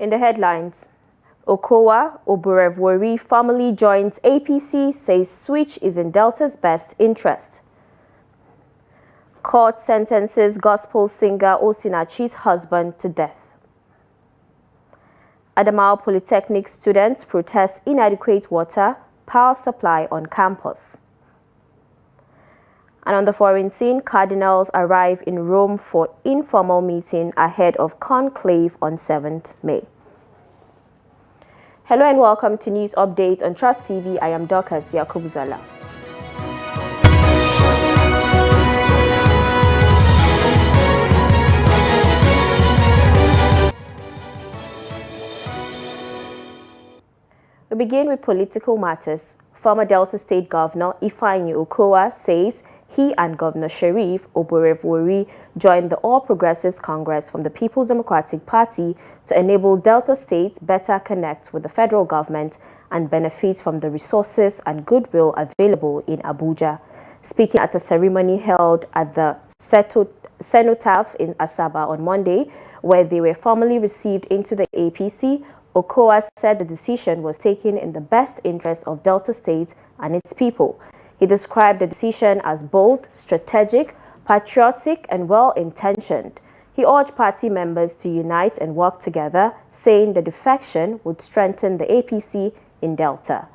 In the headlines, Okowa Oborevwori family joins APC, says switch is in Delta's best interest. Court sentences gospel singer Osinachi's husband to death. Adamawa Polytechnic students protest inadequate water, power supply on campus. And on the foreign scene, cardinals arrive in Rome for informal meeting ahead of conclave on 7th May. Hello and welcome to News Update on Trust TV. I am Dorcas Yakubuzala. We begin with political matters. Former Delta State Governor Ifeanyi Okowa says he and Governor Sheriff Oborevwori joined the All Progressives Congress from the People's Democratic Party to enable Delta State better connect with the federal government and benefit from the resources and goodwill available in Abuja. Speaking at a ceremony held at the Cenotaph in Asaba on Monday, where they were formally received into the APC, Okowa said the decision was taken in the best interest of Delta State and its people. He described the decision as bold, strategic, patriotic, and well-intentioned. He urged party members to unite and work together, saying the defection would strengthen the APC in Delta.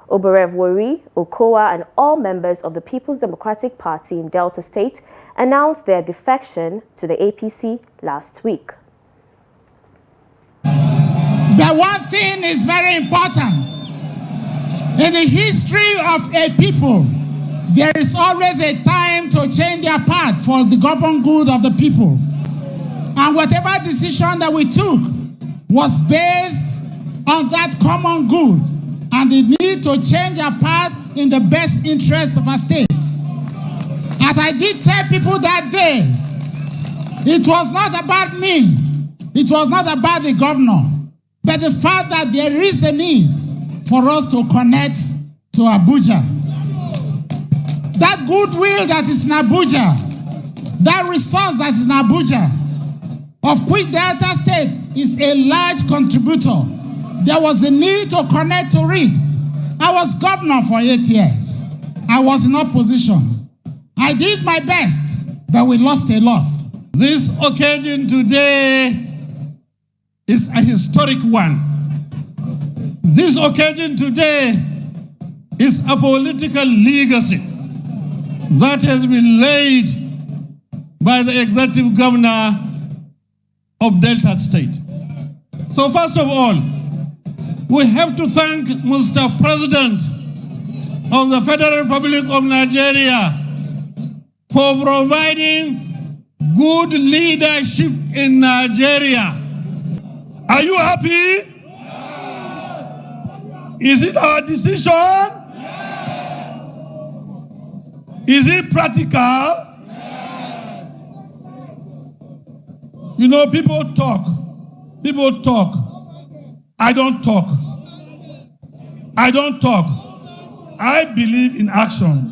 Oborevwori, Okowa, and all members of the People's Democratic Party in Delta State announced their defection to the APC last week. The one thing is very important. In the history of a people, there is always a time to change their path for the common good of the people. And whatever decision that we took was based on that common good and the need to change our path in the best interest of our state. As I did tell people that day, it was not about me. It was not about the governor. But the fact that there is a need for us to connect to Abuja. That goodwill that is in Abuja, that resource that is in Abuja, of which Delta State is a large contributor, there was a need to connect to it. I was governor for 8 years. I was in opposition. I did my best, but we lost a lot. This occasion today is a historic one. This occasion today is a political legacy that has been laid by the executive governor of Delta State. So first of all, we have to thank Mr. President of the Federal Republic of Nigeria for providing good leadership in Nigeria. Are you happy? Yes. Is it our decision? Yes. Is it practical? Yes. You know, people talk. People talk. I don't talk. I don't talk. I believe in action.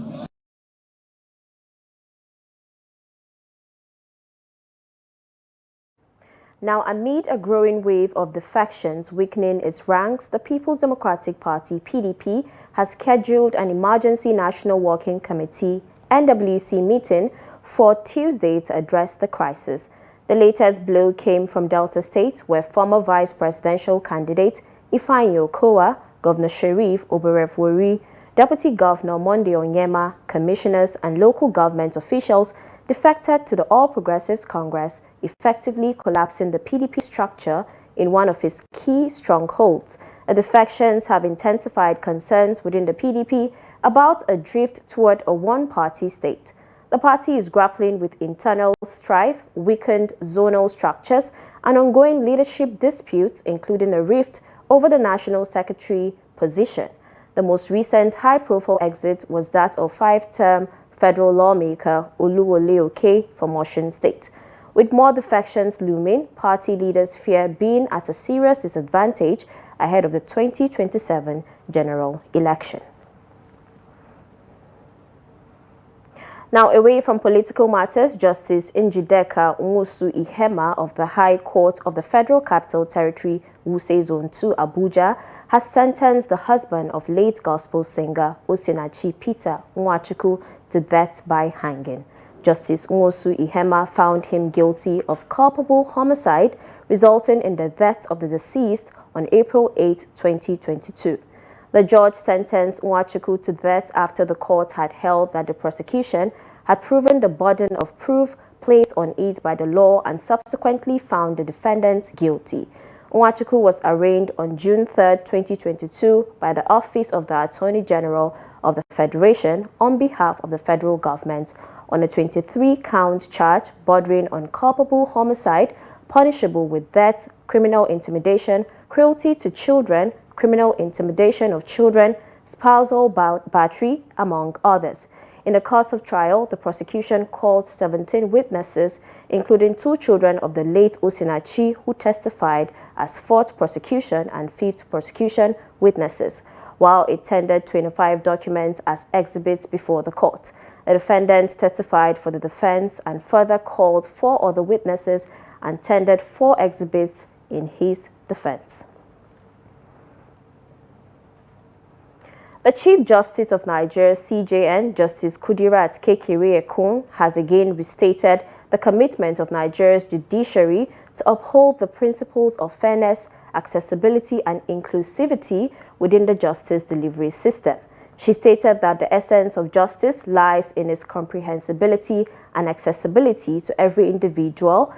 Now, amid a growing wave of defections weakening its ranks, the People's Democratic Party, PDP, has scheduled an Emergency National Working Committee, NWC, meeting for Tuesday to address the crisis. The latest blow came from Delta State, where former vice presidential candidate Ifeanyi Okowa, Governor Sheriff Oborevwori, Deputy Governor Monday Onyema, commissioners and local government officials defected to the All Progressives Congress, effectively collapsing the PDP structure in one of its key strongholds. The defections have intensified concerns within the PDP about a drift toward a one-party state. The party is grappling with internal strife, weakened zonal structures, and ongoing leadership disputes, including a rift over the national secretary position. The most recent high-profile exit was that of five-term federal lawmaker Oluwole Oke from Osun State. With more defections looming, party leaders fear being at a serious disadvantage ahead of the 2027 general election. Now, away from political matters, Justice Njideka Nwosu Ihema of the High Court of the Federal Capital Territory, Wuse Zone 2, Abuja, has sentenced the husband of late gospel singer Osinachi Peter Nwachukwu to death by hanging. Justice Nwosu Ihema found him guilty of culpable homicide resulting in the death of the deceased on April 8, 2022. The judge sentenced Nwachukwu to death after the court had held that the prosecution had proven the burden of proof placed on it by the law and subsequently found the defendant guilty. Nwachukwu was arraigned on June 3, 2022 by the Office of the Attorney General of the Federation on behalf of the federal government on a 23-count charge bordering on culpable homicide, punishable with death, criminal intimidation, cruelty to children, criminal intimidation of children, spousal battery, among others. In the course of trial, the prosecution called 17 witnesses, including 2 children of the late Osinachi, who testified as 4th prosecution and 5th prosecution witnesses, while it tendered 25 documents as exhibits before the court. The defendant testified for the defense and further called 4 other witnesses and tendered 4 exhibits in his defense. The Chief Justice of Nigeria, CJN, Justice Kudirat Kekere-Ekun, has again restated the commitment of Nigeria's judiciary to uphold the principles of fairness, accessibility, and inclusivity within the justice delivery system. She stated that the essence of justice lies in its comprehensibility and accessibility to every individual,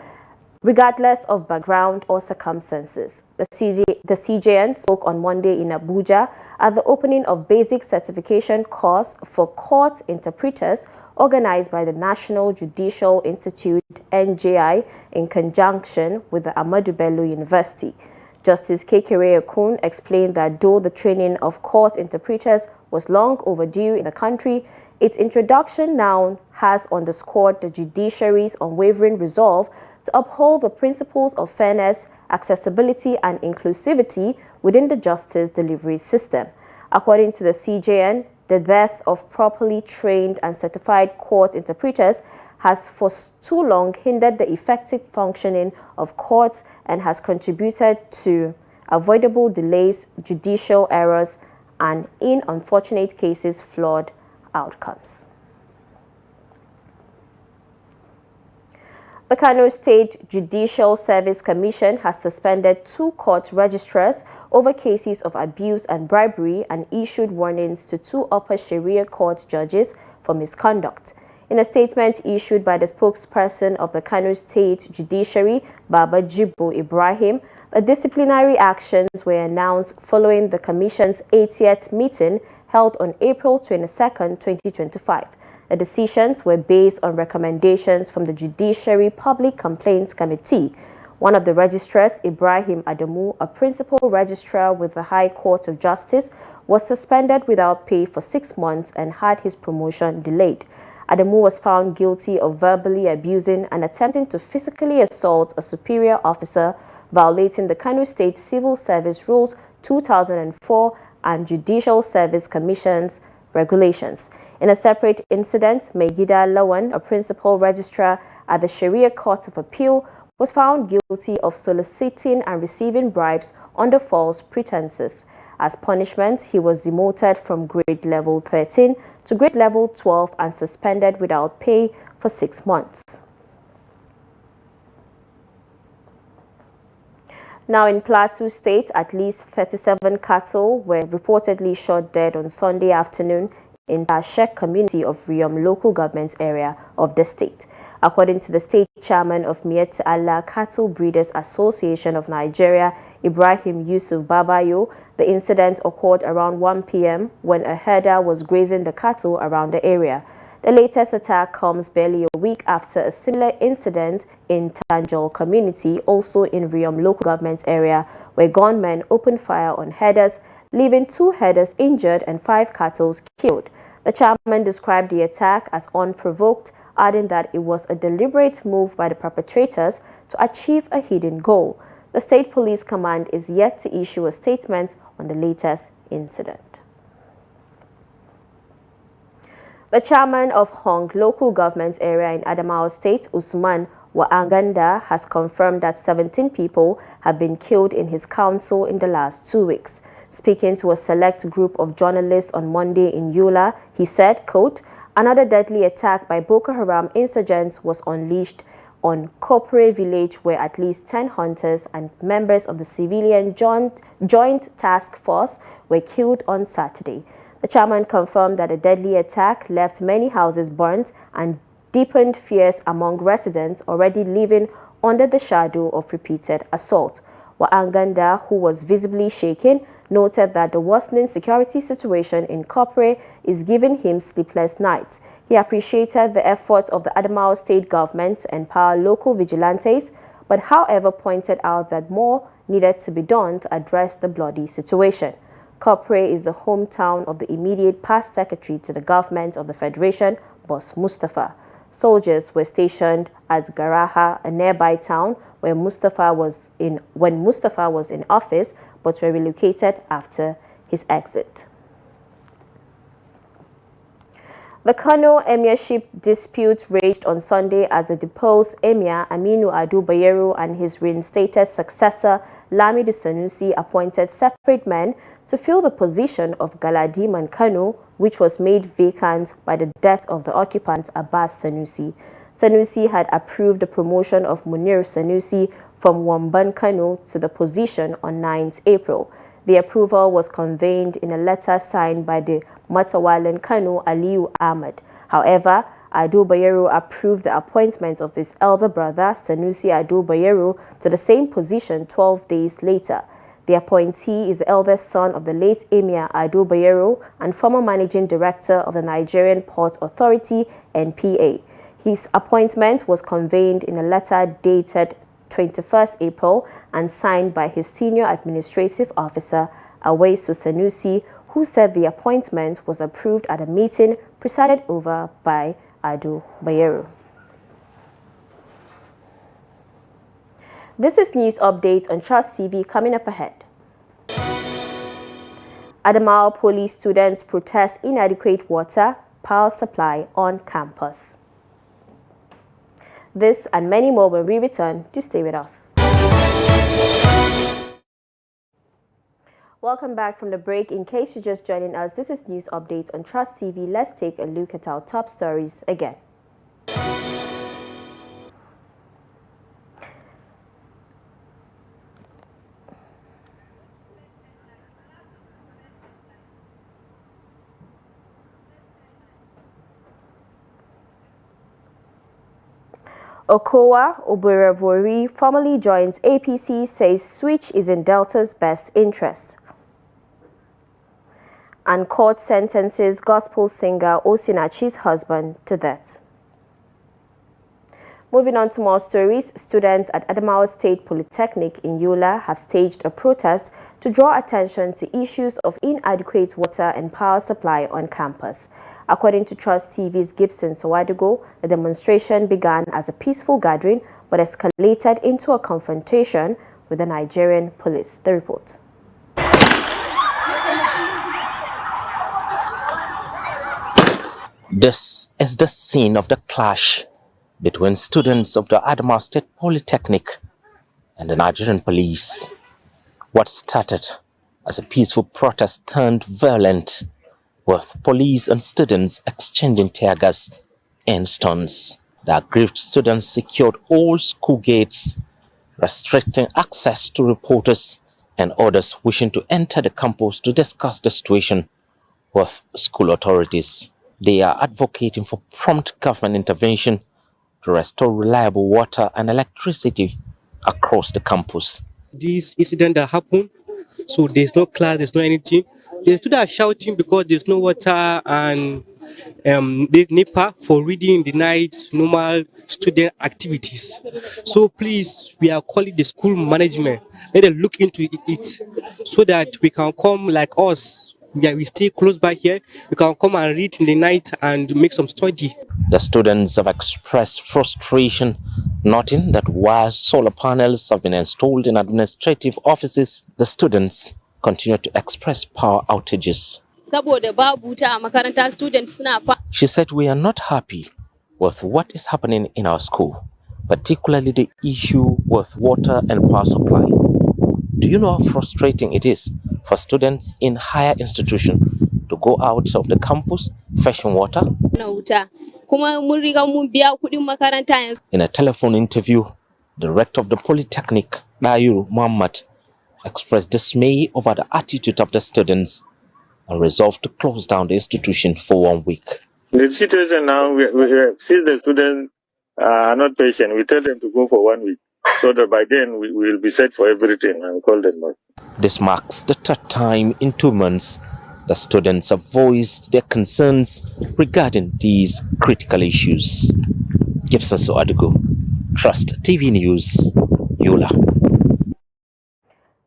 regardless of background or circumstances. The CJN spoke on Monday in Abuja at the opening of basic certification course for court interpreters organized by the National Judicial Institute (NJI) in conjunction with the Ahmadu Bello University. Justice Kekere-Ekun explained that though the training of court interpreters was long overdue in the country, its introduction now has underscored the judiciary's unwavering resolve to uphold the principles of fairness, accessibility, and inclusivity within the justice delivery system. According to the CJN, the dearth of properly trained and certified court interpreters has for too long hindered the effective functioning of courts and has contributed to avoidable delays, judicial errors, and in unfortunate cases, flawed outcomes. The Kano State Judicial Service Commission has suspended 2 court registrars over cases of abuse and bribery and issued warnings to 2 upper Sharia court judges for misconduct. In a statement issued by the spokesperson of the Kano State Judiciary, Baba Jibo Ibrahim, the disciplinary actions were announced following the Commission's 80th meeting held on April 22, 2025. The decisions were based on recommendations from the Judiciary Public Complaints Committee. One of the registrars, Ibrahim Adamu, a principal registrar with the High Court of Justice, was suspended without pay for 6 months and had his promotion delayed. Adamu was found guilty of verbally abusing and attempting to physically assault a superior officer, violating the Kano State Civil Service Rules 2004 and Judicial Service Commission's regulations. In a separate incident, Megida Lawan, a principal registrar at the Sharia Court of Appeal, was found guilty of soliciting and receiving bribes under false pretenses. As punishment, he was demoted from grade level 13 to grade level 12 and suspended without pay for 6 months. Now in Plateau State, at least 37 cattle were reportedly shot dead on Sunday afternoon in the Ashek community of Riyom local government area of the state. According to the state chairman of Miet Allah Cattle Breeders Association of Nigeria, Ibrahim Yusuf Babayo, the incident occurred around 1 p.m. when a herder was grazing the cattle around the area. The latest attack comes barely a week after a similar incident in Tanjol community, also in Riyom local government area, where gunmen opened fire on herders, leaving 2 herders injured and 5 cattle killed. The chairman described the attack as unprovoked, adding that it was a deliberate move by the perpetrators to achieve a hidden goal. The State Police Command is yet to issue a statement on the latest incident. The chairman of Hong local government area in Adamawa State, Usman Waanganda, has confirmed that 17 people have been killed in his council in the last 2 weeks. Speaking to a select group of journalists on Monday in Yola, he said, quote, "Another deadly attack by Boko Haram insurgents was unleashed on Kopre village where at least 10 hunters and members of the civilian joint task force were killed on Saturday." The chairman confirmed that the deadly attack left many houses burnt and deepened fears among residents already living under the shadow of repeated assault. Waanganda, who was visibly shaken, noted that the worsening security situation in Kopre is giving him sleepless nights. He appreciated the efforts of the Adamawa state government to empower local vigilantes, but however pointed out that more needed to be done to address the bloody situation. Kopre is the hometown of the immediate past secretary to the government of the Federation, Boss Mustafa. Soldiers were stationed at Garaha, a nearby town where Mustafa was in office, but were relocated after his exit. The Kano emirship dispute raged on Sunday as the deposed emir Aminu Ado Bayero and his reinstated successor Lamido Sanusi appointed separate men to fill the position of Galadiman Kano, which was made vacant by the death of the occupant Abbas Sanusi. Sanusi had approved the promotion of Munir Sanusi from Wamban Kano to the position on 9th April. The approval was conveyed in a letter signed by the Matawalan Kano Aliyu Ahmad. However, Ado Bayero approved the appointment of his elder brother Sanusi Ado Bayero to the same position 12 days later. The appointee is the eldest son of the late Emir Ado Bayero and former managing director of the Nigerian Port Authority, NPA. His appointment was conveyed in a letter dated 21st April and signed by his senior administrative officer, Awaisu Sanusi, who said the appointment was approved at a meeting presided over by Ado Bayero. This is news update on Trust TV coming up ahead. Adamawa police students protest inadequate water, power supply on campus. This and many more when we return. Do stay with us. Welcome back from the break. In case you're just joining us, this is news update on Trust TV. Let's take a look at our top stories again. Okowa Oberevori formally joins APC, says switch is in Delta's best interest. And court sentences gospel singer Osinachi's husband to death. Moving on to more stories, students at Adamawa State Polytechnic in Yola have staged a protest to draw attention to issues of inadequate water and power supply on campus. According to Trust TV's Gibson Sowadigo, the demonstration began as a peaceful gathering but escalated into a confrontation with the Nigerian police. The report. This is the scene of the clash between students of the Adamawa State Polytechnic and the Nigerian police. What started as a peaceful protest turned violent, with police and students exchanging tear gas and stones. The aggrieved students secured all school gates, restricting access to reporters and others wishing to enter the campus to discuss the situation with school authorities. They are advocating for prompt government intervention to restore reliable water and electricity across the campus. This incident that happened, so there's no class, there's no anything. The students are shouting because there's no water and there's NEPA for reading in the night, normal student activities. So please, we are calling the school management. Let them look into it so that we can come like us. We stay close by here. We can come and read in the night and make some study. The students have expressed frustration, noting that while solar panels have been installed in administrative offices, the students continue to express power outages. saboda babu wuta a makaranta students suna She said we are not happy with what is happening in our school, particularly the issue with water and power supply. Do you know how frustrating it is for students in higher institutions to go out of the campus fetching water? na wuta kuma mun riga mun biya kuɗin makaranta yanzu. In a telephone interview, the rector of the Polytechnic, Dayur Muhammad, expressed dismay over the attitude of the students and resolved to close down the institution for 1 week. The situation now, we see the students are not patient. We tell them to go for 1 week so that by then we will be set for everything and call them back. This marks the third time in 2 months the students have voiced their concerns regarding these critical issues. Gibson Soadugo, Trust TV News, Yola.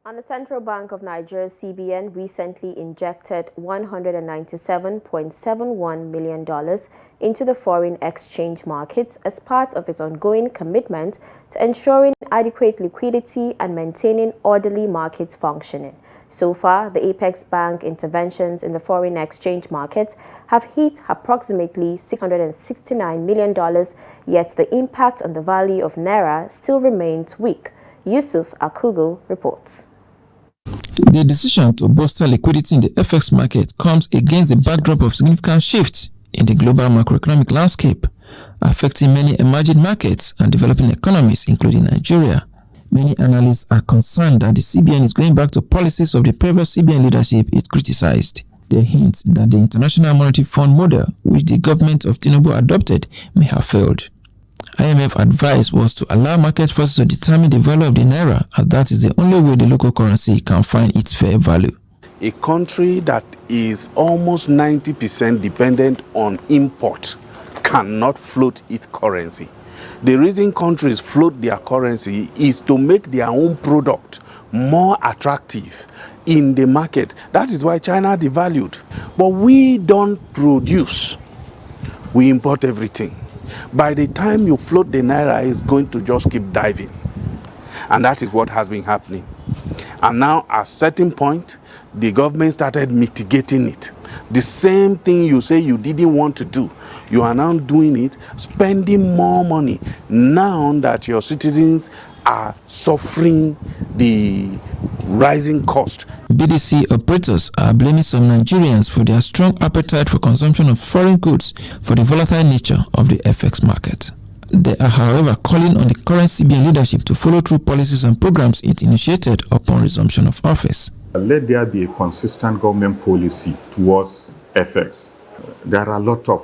And the Central Bank of Nigeria, CBN, recently injected $197.71 million into the foreign exchange markets as part of its ongoing commitment to ensuring adequate liquidity and maintaining orderly market functioning. So far, the Apex Bank interventions in the foreign exchange markets have hit approximately $669 million, yet the impact on the value of Naira still remains weak. Yusuf Akugo reports. The decision to bolster liquidity in the FX market comes against the backdrop of significant shifts in the global macroeconomic landscape, affecting many emerging markets and developing economies, including Nigeria. Many analysts are concerned that the CBN is going back to policies of the previous CBN leadership it criticized. They hint that the International Monetary Fund model, which the government of Tinubu adopted, may have failed. IMF advice was to allow market forces to determine the value of the Naira, as that is the only way the local currency can find its fair value. A country that is almost 90% dependent on import cannot float its currency. The reason countries float their currency is to make their own product more attractive in the market. That is why China devalued. But we don't produce. We import everything. By the time you float the Naira, it's going to just keep diving. And that is what has been happening. And now at a certain point, the government started mitigating it. The same thing you say you didn't want to do, you are now doing it, spending more money now that your citizens are suffering the rising cost. BDC operators are blaming some Nigerians for their strong appetite for consumption of foreign goods for the volatile nature of the FX market. They are, however, calling on the current CBN leadership to follow through policies and programs it initiated upon resumption of office. Let there be a consistent government policy towards FX. There are a lot of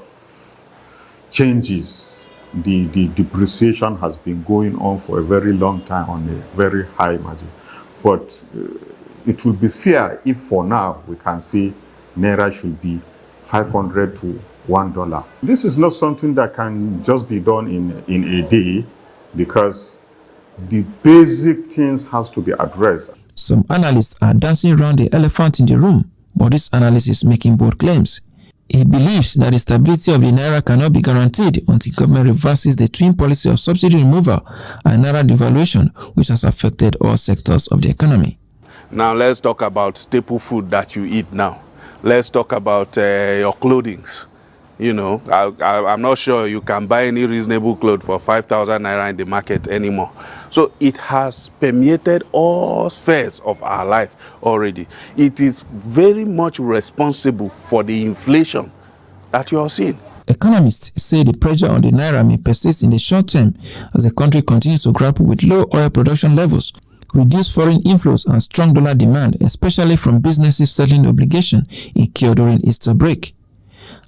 changes. The depreciation has been going on for a very long time on a very high margin. But it will be fair if for now we can say Naira should be 500 to $1. This is not something that can just be done in a day, because the basic things has to be addressed. Some analysts are dancing around the elephant in the room, but this analyst is making bold claims. He believes that the stability of the Naira cannot be guaranteed until government reverses the twin policy of subsidy removal and Naira devaluation, which has affected all sectors of the economy. Now let's talk about staple food that you eat now. Let's talk about your clothing. You know, I'm not sure you can buy any reasonable clothes for 5,000 Naira in the market anymore. So it has permeated all spheres of our life already. It is very much responsible for the inflation that you are seeing. Economists say the pressure on the Naira may persist in the short term as the country continues to grapple with low oil production levels, reduced foreign inflows and strong dollar demand, especially from businesses settling obligation incurred during Easter break.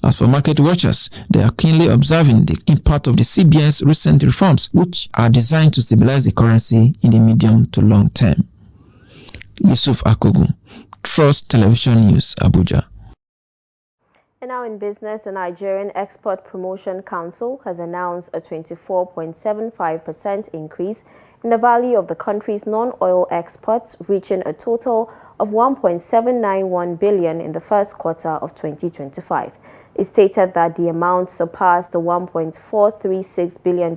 As for market watchers, they are keenly observing the impact of the CBN's recent reforms, which are designed to stabilize the currency in the medium to long term. Yusuf Akogun, Trust Television News, Abuja. And now in business, the Nigerian Export Promotion Council has announced a 24.75% increase in the value of the country's non-oil exports, reaching a total of $1.791 billion in the first quarter of 2025. It stated that the amount surpassed the $1.436 billion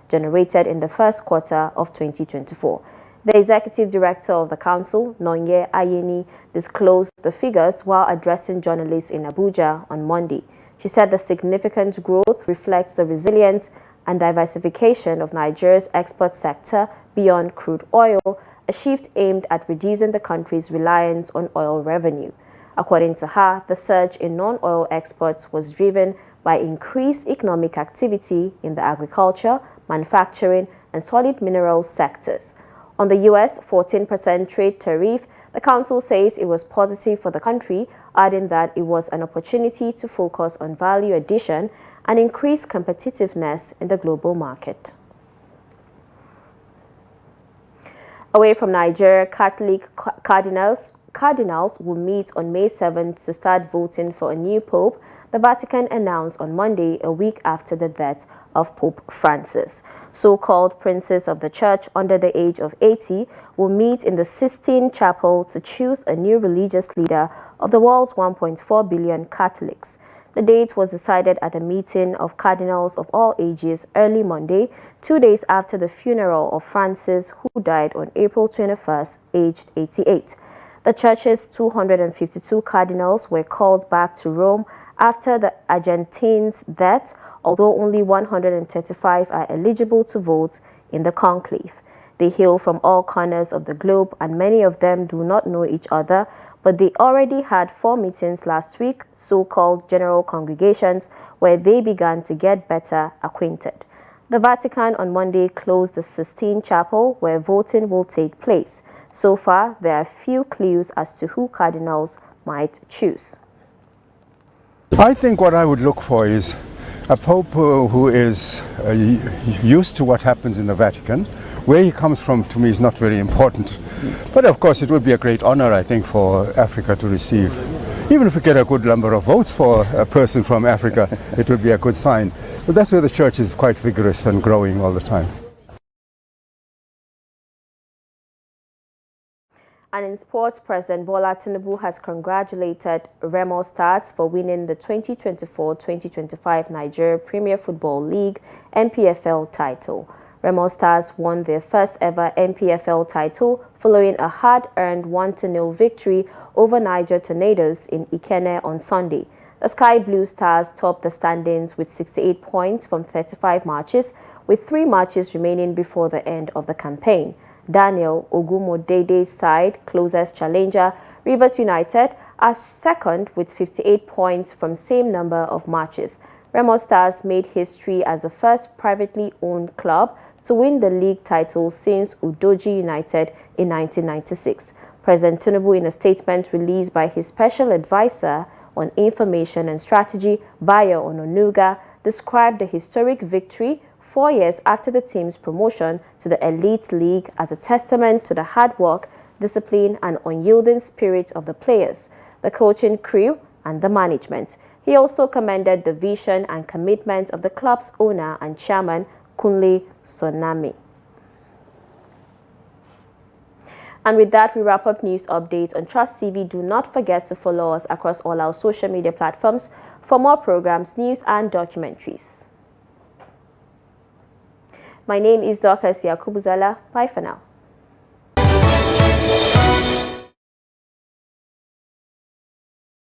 generated in the first quarter of 2024. The executive director of the council, Nonye Ayeni, disclosed the figures while addressing journalists in Abuja on Monday. She said the significant growth reflects the resilience and diversification of Nigeria's export sector beyond crude oil, a shift aimed at reducing the country's reliance on oil revenue. According to her, the surge in non-oil exports was driven by increased economic activity in the agriculture, manufacturing, and solid minerals sectors. On the U.S. 14% trade tariff, the council says it was positive for the country, adding that it was an opportunity to focus on value addition and increase competitiveness in the global market. Away from Nigeria, Catholic cardinals will meet on May 7th to start voting for a new pope, the Vatican announced on Monday, a week after the death of Pope Francis. So-called princes of the church under the age of 80 will meet in the Sistine Chapel to choose a new religious leader of the world's 1.4 billion Catholics. The date was decided at a meeting of cardinals of all ages early Monday, 2 days after the funeral of Francis, who died on April 21st, aged 88. The church's 252 cardinals were called back to Rome after the Argentine's death, although only 135 are eligible to vote in the conclave. They hail from all corners of the globe, and many of them do not know each other, but they already had 4 meetings last week, so-called general congregations, where they began to get better acquainted. The Vatican on Monday closed the Sistine Chapel, where voting will take place. So far, there are few clues as to who cardinals might choose. I think what I would look for is a pope who is used to what happens in the Vatican. Where he comes from, to me, is not very important. But of course, it would be a great honor, I think, for Africa to receive. Even if we get a good number of votes for a person from Africa, it would be a good sign. But that's where the church is quite vigorous and growing all the time. And in sports, President Bola Tinubu has congratulated Remo Stars for winning the 2024-2025 Nigeria Premier Football League NPFL title. Remo Stars won their first ever NPFL title following a hard-earned 1-0 victory over Niger Tornadoes in Ikenne on Sunday. The Sky Blue Stars topped the standings with 68 points from 35 matches, with 3 matches remaining before the end of the campaign. Daniel Ogumodede's side, closest challenger, Rivers United, are second with 58 points from same number of matches. Remo Stars made history as the first privately owned club to win the league title since Udoji United in 1996. President Tinubu, in a statement released by his special advisor on information and strategy, Bayo Ononuga, described the historic victory 4 years after the team's promotion to the Elite League as a testament to the hard work, discipline, and unyielding spirit of the players, the coaching crew, and the management. He also commended the vision and commitment of the club's owner and chairman, Kunle Sonami. And with that, we wrap up news updates on Trust TV. Do not forget to follow us across all our social media platforms for more programs, news, and documentaries. My name is Dorcas Yakubuzala. Bye for now.